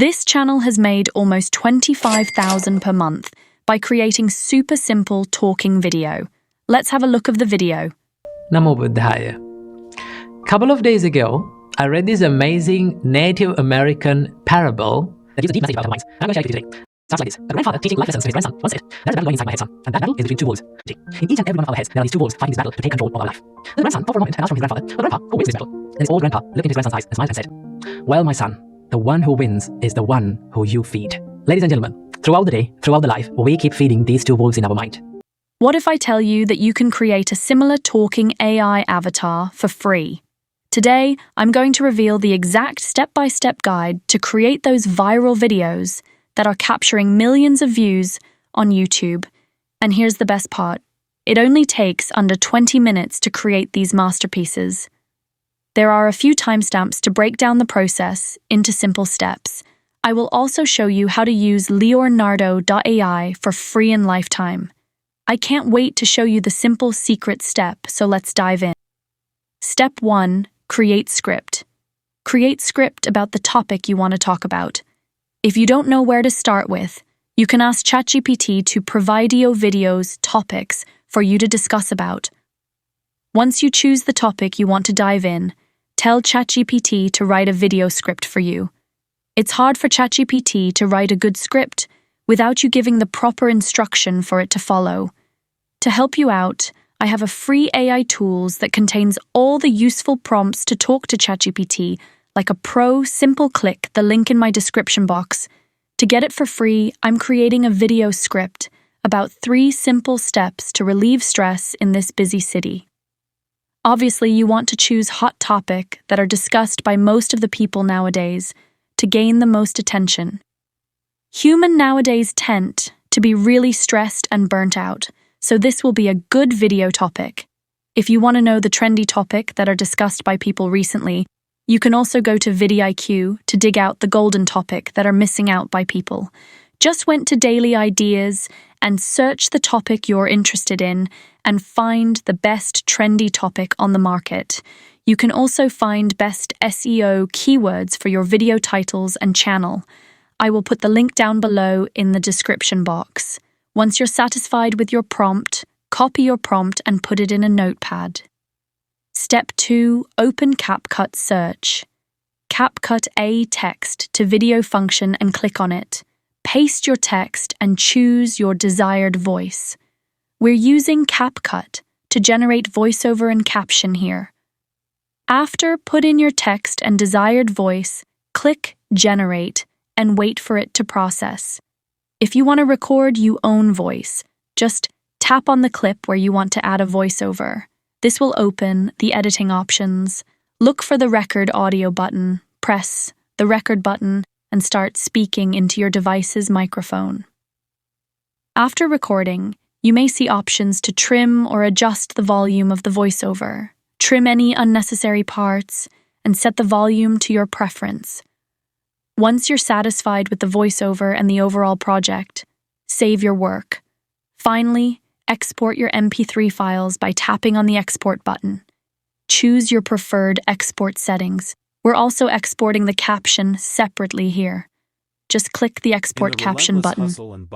This channel has made almost 25,000 per month by creating super simple talking video. Let's have a look of the video. Namo Buddhaya. Couple of days ago, I read this amazing Native American parable that gives a deep message about our minds. I'm going to share it with you today. Starts like this. A grandfather teaching life lessons to his grandson once said, "There's a battle going inside my head, son, and that battle is between two wolves. In each and every one of our heads, there are these two wolves fighting this battle to take control of our life." The grandson thought for a moment and asked from his grandfather, "But grandpa, who wins this battle?" Then his old grandpa looked into his grandson's eyes and smiled and said, "Well, my son, the one who wins is the one who you feed." Ladies and gentlemen, throughout the day, throughout the life, we keep feeding these two wolves in our mind. What if I tell you that you can create a similar talking AI avatar for free? Today, I'm going to reveal the exact step-by-step guide to create those viral videos that are capturing millions of views on YouTube. And here's the best part. It only takes under 20 minutes to create these masterpieces. There are a few timestamps to break down the process into simple steps. I will also show you how to use Leonardo.AI for free in lifetime. I can't wait to show you the simple secret step, so let's dive in. Step 1. Create script. Create script about the topic you want to talk about. If you don't know where to start with, you can ask ChaGPT to provide you videos, topics for you to discuss about. Once you choose the topic you want to dive in, tell ChaGPT to write a video script for you. It's hard for ChaGPT to write a good script without you giving the proper instruction for it to follow. To help you out, I have a free AI tools that contains all the useful prompts to talk to ChaGPT, like a pro simple click the link in my description box. To get it for free, I'm creating a video script about 3 simple steps to relieve stress in this busy city. Obviously, you want to choose hot topic that are discussed by most of the people nowadays to gain the most attention. Human nowadays tend to be really stressed and burnt out, so this will be a good video topic. If you want to know the trendy topic that are discussed by people recently, you can also go to VidIQ to dig out the golden topic that are missing out by people. Just went to Daily Ideas and search the topic you're interested in and find the best trendy topic on the market. You can also find best SEO keywords for your video titles and channel. I will put the link down below in the description box. Once you're satisfied with your prompt, copy your prompt and put it in a notepad. Step 2. Open CapCut search. CapCut A text to video function and click on it. Paste your text and choose your desired voice. We're using CapCut to generate voiceover and caption here. After put in your text and desired voice, click Generate and wait for it to process. If you want to record your own voice, just tap on the clip where you want to add a voiceover. This will open the editing options. Look for the record audio button, press the record button, and start speaking into your device's microphone. After recording, you may see options to trim or adjust the volume of the voiceover. Trim any unnecessary parts and set the volume to your preference. Once you're satisfied with the voiceover and the overall project, save your work. Finally, export your MP3 files by tapping on the export button. Choose your preferred export settings. We're also exporting the caption separately here. Just click the export caption button.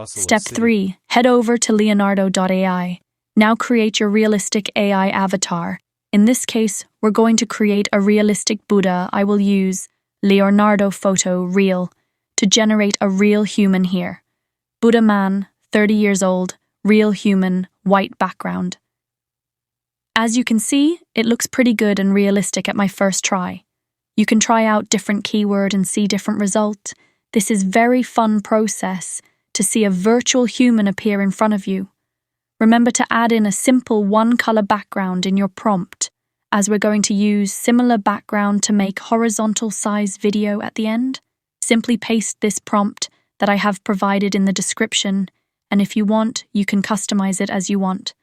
Step 3. Head over to Leonardo.AI. Now create your realistic AI avatar. In this case, we're going to create a realistic Buddha. I will use Leonardo Photo Real to generate a real human here. Buddha man, 30 years old, real human, white background. As you can see, it looks pretty good and realistic at my first try. You can try out different keyword and see different result. This is very fun process to see a virtual human appear in front of you. Remember to add in a simple one-color background in your prompt, as we're going to use similar background to make horizontal size video at the end. Simply paste this prompt that I have provided in the description, and if you want, you can customize it as you want.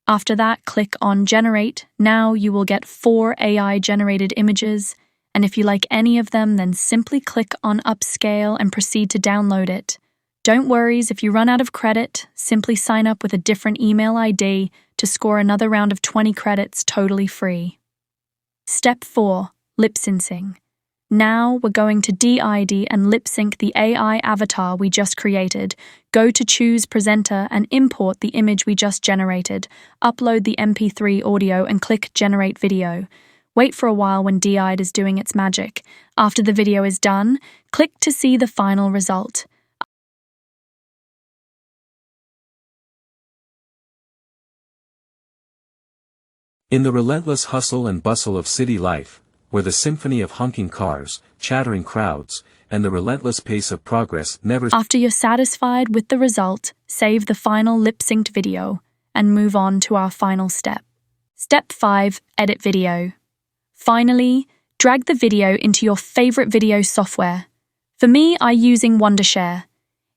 After that, click on Generate. Now you will get 4 AI-generated images, and if you like any of them, then simply click on Upscale and proceed to download it. Don't worry if you run out of credit, simply sign up with a different email ID to score another round of 20 credits totally free. Step 4. Lip syncing. Now we're going to de-ID and lip-sync the AI avatar we just created. Go to Choose Presenter and import the image we just generated. Upload the MP3 audio and click Generate Video. Wait for a while when de-ID is doing its magic. After the video is done, click to see the final result. In the relentless hustle and bustle of city life, where the symphony of honking cars, chattering crowds, and the relentless pace of progress never... After you're satisfied with the result, save the final lip-synced video and move on to our final step. Step 5. Edit video. Finally, drag the video into your favorite video software. For me, I'm using Wondershare.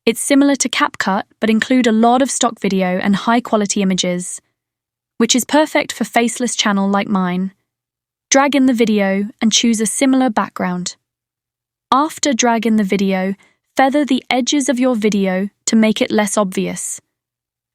It's similar to CapCut, but include a lot of stock video and high-quality images, which is perfect for faceless channel like mine. Drag in the video and choose a similar background. After drag in the video, feather the edges of your video to make it less obvious.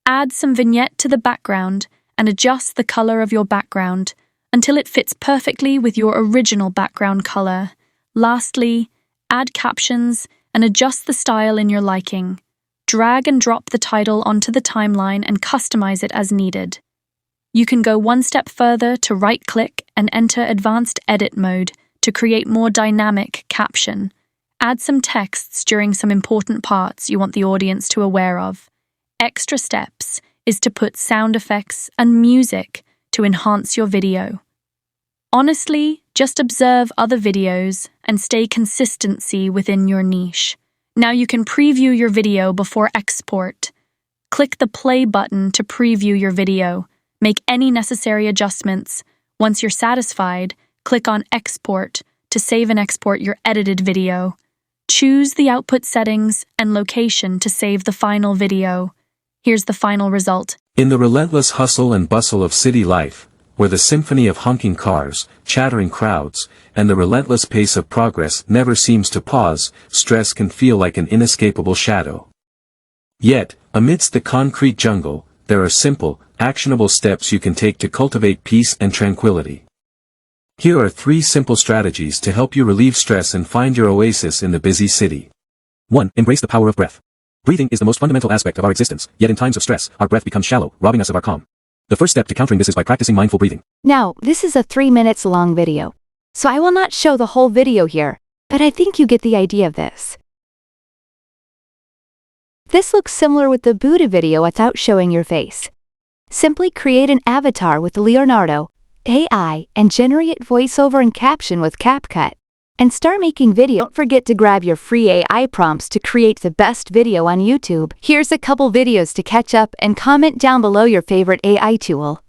Add some vignette to the background and adjust the color of your background until it fits perfectly with your original background color. Lastly, add captions and adjust the style in your liking. Drag and drop the title onto the timeline and customize it as needed. You can go one step further to right-click and enter Advanced Edit mode to create more dynamic caption. Add some texts during some important parts you want the audience to be aware of. Extra steps is to put sound effects and music to enhance your video. Honestly, just observe other videos and stay consistency within your niche. Now you can preview your video before export. Click the play button to preview your video. Make any necessary adjustments. Once you're satisfied, click on Export to save and export your edited video. Choose the output settings and location to save the final video. Here's the final result. In the relentless hustle and bustle of city life, where the symphony of honking cars, chattering crowds, and the relentless pace of progress never seems to pause, stress can feel like an inescapable shadow. Yet, amidst the concrete jungle, there are simple, actionable steps you can take to cultivate peace and tranquility. Here are 3 simple strategies to help you relieve stress and find your oasis in the busy city. 1. Embrace the power of breath. Breathing is the most fundamental aspect of our existence, yet in times of stress, our breath becomes shallow, robbing us of our calm. The first step to countering this is by practicing mindful breathing. Now, this is a 3 minutes long video, so I will not show the whole video here, but I think you get the idea of this. This looks similar with the Buddha video without showing your face. Simply create an avatar with Leonardo.AI and generate voiceover and caption with CapCut. And start making video. Don't forget to grab your free AI prompts to create the best video on YouTube. Here's a couple videos to catch up and comment down below your favorite AI tool.